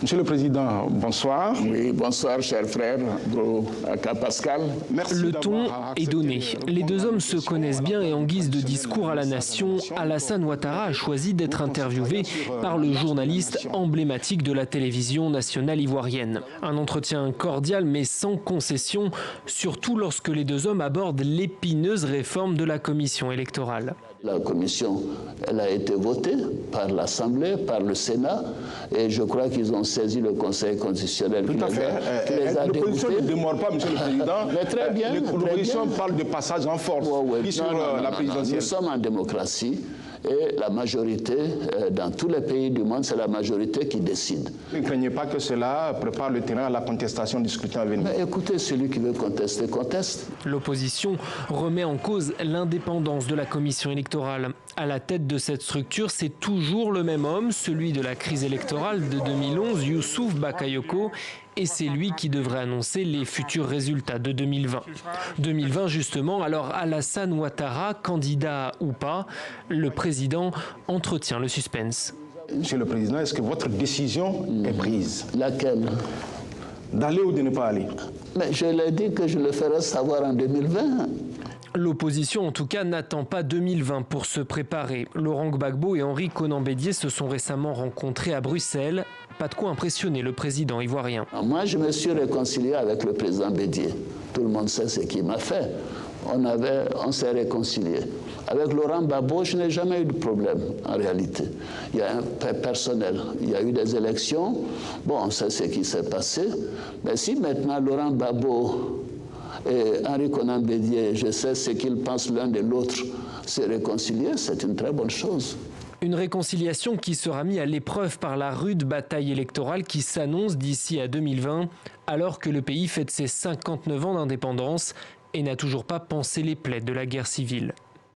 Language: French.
Monsieur le Président, bonsoir. Oui, bonsoir, cher frère, bro Pascal. Merci. Le ton est donné. Les deux hommes se connaissent bien et en guise de discours à la nation, Alassane Ouattara a choisi d'être interviewé par le journaliste emblématique de la télévision nationale ivoirienne. Un entretien cordial mais sans concession, surtout lorsque les deux hommes abordent l'épineuse réforme de la commission électorale. La commission, elle a été votée par l'Assemblée, par le Sénat, et je crois qu'ils ont saisi le Conseil constitutionnel. Tout à fait. L'opposition ne démord pas, Monsieur le Président. Mais très bien. L'opposition parle de passage en force sur la présidentielle. Nous sommes en démocratie. Et la majorité, dans tous les pays du monde, c'est la majorité qui décide. Ne craignez pas que cela prépare le terrain à la contestation du scrutin à venir? Mais écoutez, celui qui veut contester, conteste. L'opposition remet en cause l'indépendance de la commission électorale. À la tête de cette structure, c'est toujours le même homme, celui de la crise électorale de 2011, Youssouf Bakayoko, et c'est lui qui devrait annoncer les futurs résultats de 2020. 2020 justement, alors Alassane Ouattara, candidat ou pas, le président entretient le suspense. Monsieur le Président, est-ce que votre décision est prise? Laquelle? D'aller ou de ne pas aller? Mais je l'ai dit que je le ferai savoir en 2020. L'opposition, en tout cas, n'attend pas 2020 pour se préparer. Laurent Gbagbo et Henri Konan Bédié se sont récemment rencontrés à Bruxelles. Pas de quoi impressionner le président ivoirien. Moi, je me suis réconcilié avec le président Bédié. Tout le monde sait ce qu'il m'a fait. On s'est réconcilié. Avec Laurent Gbagbo, je n'ai jamais eu de problème, en réalité. Il y a un fait personnel. Il y a eu des élections. Bon, on sait ce qui s'est passé. Mais si maintenant Laurent Gbagbo et Henri Konan Bédié, je sais ce qu'ils pensent l'un de l'autre, se réconcilier, c'est une très bonne chose. Une réconciliation qui sera mise à l'épreuve par la rude bataille électorale qui s'annonce d'ici à 2020, alors que le pays fête ses 59 ans d'indépendance et n'a toujours pas pansé les plaies de la guerre civile.